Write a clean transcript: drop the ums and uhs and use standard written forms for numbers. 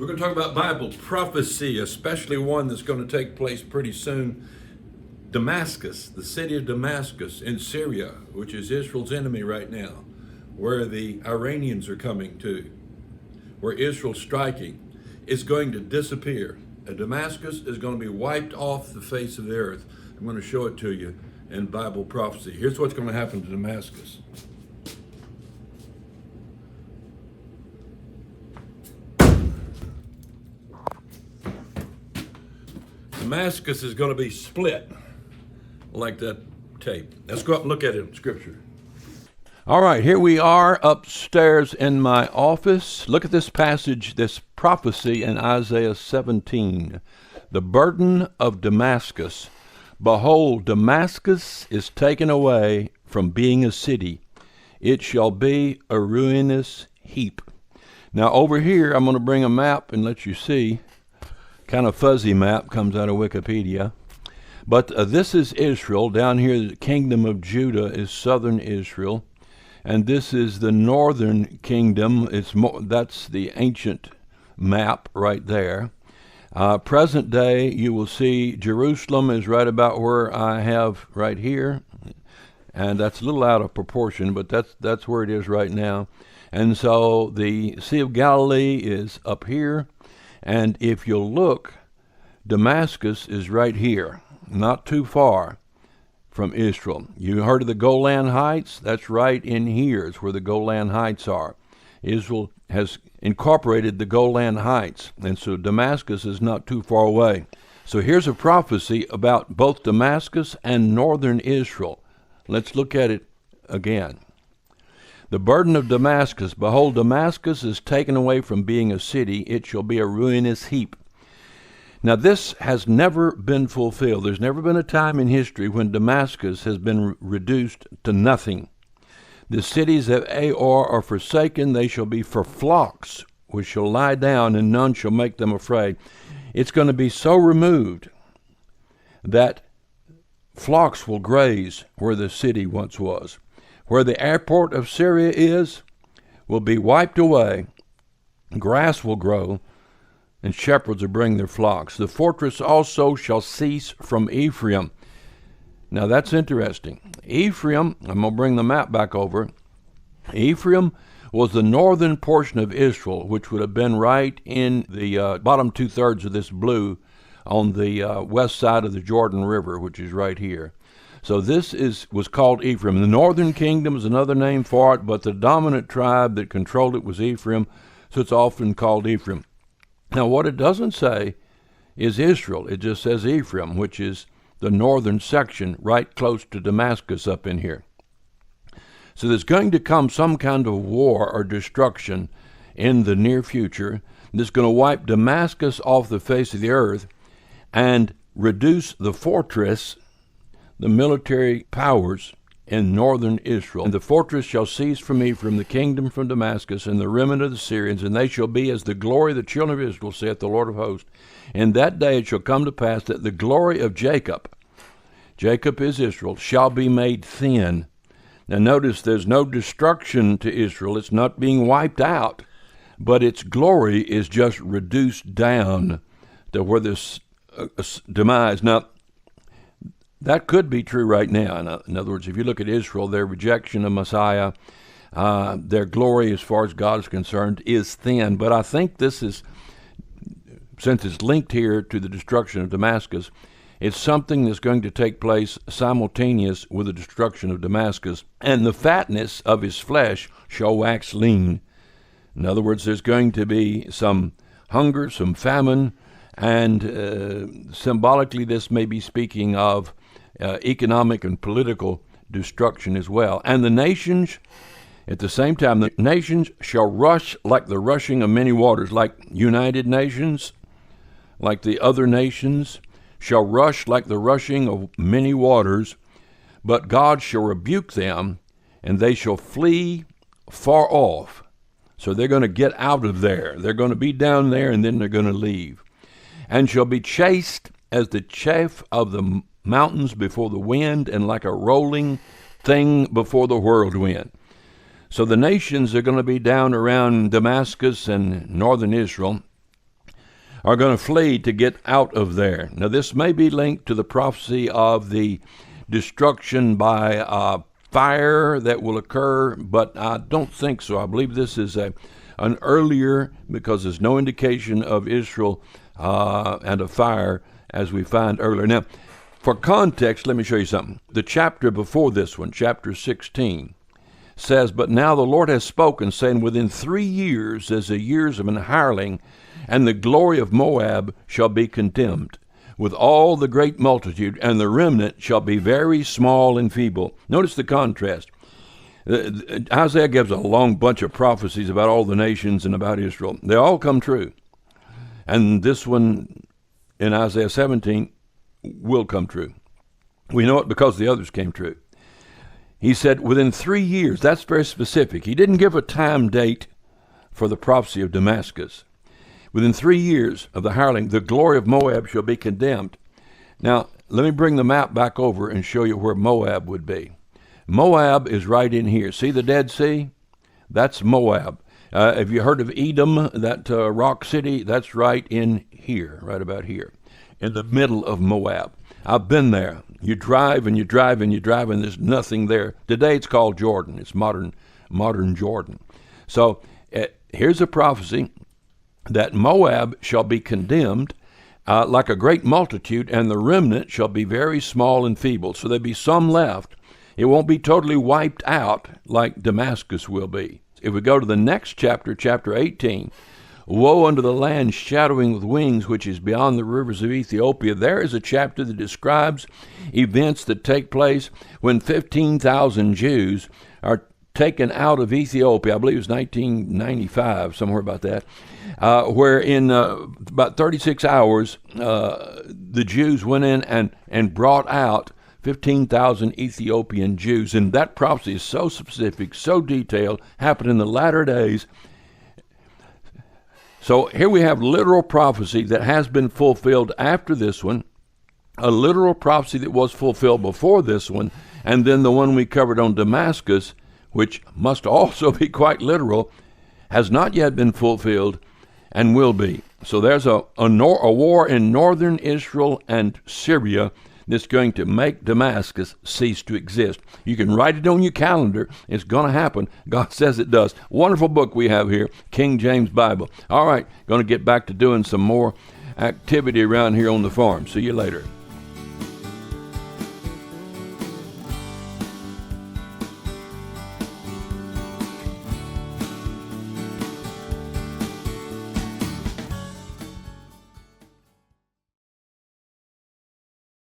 We're going to talk about Bible prophecy, especially one that's going to take place pretty soon. Damascus, the city of Damascus in Syria, which is Israel's enemy right now, where the Iranians are coming to, where Israel's striking, is going to disappear. And Damascus is going to be wiped off the face of the earth. I'm going to show it to you in Bible prophecy. Here's what's going to happen to Damascus. Damascus is going to be split like that tape. Let's go up and look at it in Scripture. All right, here we are upstairs in my office. Look at this passage, this prophecy in Isaiah 17. The burden of Damascus. Behold, Damascus is taken away from being a city. It shall be a ruinous heap. Now over here, I'm going to bring a map and let you see. Kind of fuzzy map, comes out of Wikipedia. But this is Israel. Down here, the kingdom of Judah is southern Israel. And this is the northern kingdom. That's the ancient map right there. Present day, you will see Jerusalem is right about where I have right here. And that's a little out of proportion, but that's where it is right now. And so the Sea of Galilee is up here. And if you'll look, Damascus is right here, not too far from Israel. You heard of the Golan Heights? That's right in here. It's where the Golan Heights are. Israel has incorporated the Golan Heights, and so Damascus is not too far away. So here's a prophecy about both Damascus and northern Israel. Let's look at it again. The burden of Damascus. Behold, Damascus is taken away from being a city. It shall be a ruinous heap. Now, this has never been fulfilled. There's never been a time in history when Damascus has been reduced to nothing. The cities of Ar are forsaken. They shall be for flocks, which shall lie down, and none shall make them afraid. It's going to be so removed that flocks will graze where the city once was. Where the airport of Syria is, will be wiped away. Grass will grow, and shepherds will bring their flocks. The fortress also shall cease from Ephraim. Now that's interesting. Ephraim, I'm going to bring the map back over. Ephraim was the northern portion of Israel, which would have been right in the bottom two-thirds of this blue on the west side of the Jordan River, which is right here. So this was called Ephraim. The northern kingdom is another name for it, but the dominant tribe that controlled it was Ephraim, so it's often called Ephraim. Now what it doesn't say is Israel. It just says Ephraim, which is the northern section right close to Damascus up in here. So there's going to come some kind of war or destruction in the near future that's going to wipe Damascus off the face of the earth and reduce the fortress, the military powers in northern Israel. And the fortress shall cease from Ephraim, the kingdom from Damascus, and the remnant of the Syrians, and they shall be as the glory of the children of Israel, saith the Lord of hosts. In that day it shall come to pass that the glory of Jacob is Israel, shall be made thin. Now notice there's no destruction to Israel. It's not being wiped out, but its glory is just reduced down to where this demise. Now, that could be true right now. In other words, if you look at Israel, their rejection of Messiah, their glory as far as God is concerned is thin. But I think this is, since it's linked here to the destruction of Damascus, it's something that's going to take place simultaneous with the destruction of Damascus. And the fatness of his flesh shall wax lean. In other words, there's going to be some hunger, some famine, and symbolically this may be speaking of economic and political destruction as well. And the nations, at the same time, the nations shall rush like the rushing of many waters, like United Nations, like the other nations, shall rush like the rushing of many waters, but God shall rebuke them, and they shall flee far off. So they're going to get out of there. They're going to be down there, and then they're going to leave. And shall be chased as the chaff of the mountains before the wind, and like a rolling thing before the whirlwind. So the nations are going to be down around Damascus and northern Israel, are going to flee to get out of there. Now, this may be linked to the prophecy of the destruction by fire that will occur, but I don't think so. I believe this is an earlier, because there's no indication of Israel and a fire as we find earlier. Now, for context, let me show you something. The chapter before this one, chapter 16, says, "But now the Lord has spoken, saying, within 3 years, as the years of an hireling, and the glory of Moab shall be condemned, with all the great multitude, and the remnant shall be very small and feeble." Notice the contrast. Isaiah gives a long bunch of prophecies about all the nations and about Israel. They all come true. And this one in Isaiah 17 will come true. We know it because the others came true. He said within 3 years. That's very specific. He didn't give a time date for the prophecy of Damascus. Within 3 years of the hireling, the glory of Moab shall be condemned. Now, let me bring the map back over and show you where Moab would be. Moab is right in here. See the Dead Sea? That's Moab. Have you heard of Edom, that rock city? That's right in here, right about here, in the middle of Moab. I've been there. You drive and you drive and you drive, and there's nothing there. Today it's called Jordan. It's modern Jordan. So here's a prophecy that Moab shall be condemned like a great multitude, and the remnant shall be very small and feeble. So there'll be some left. It won't be totally wiped out like Damascus will be. If we go to the next chapter, chapter 18, "Woe unto the land shadowing with wings, which is beyond the rivers of Ethiopia." There is a chapter that describes events that take place when 15,000 Jews are taken out of Ethiopia. I believe it was 1995, somewhere about that, where in about 36 hours, the Jews went in and brought out 15,000 Ethiopian Jews. And that prophecy is so specific, so detailed, happened in the latter days. So here we have literal prophecy that has been fulfilled after this one, a literal prophecy that was fulfilled before this one, and then the one we covered on Damascus, which must also be quite literal, has not yet been fulfilled and will be. So there's a war in northern Israel and Syria that's going to make Damascus cease to exist. You can write it on your calendar. It's going to happen. God says it does. Wonderful book we have here, King James Bible. All right, going to get back to doing some more activity around here on the farm. See you later.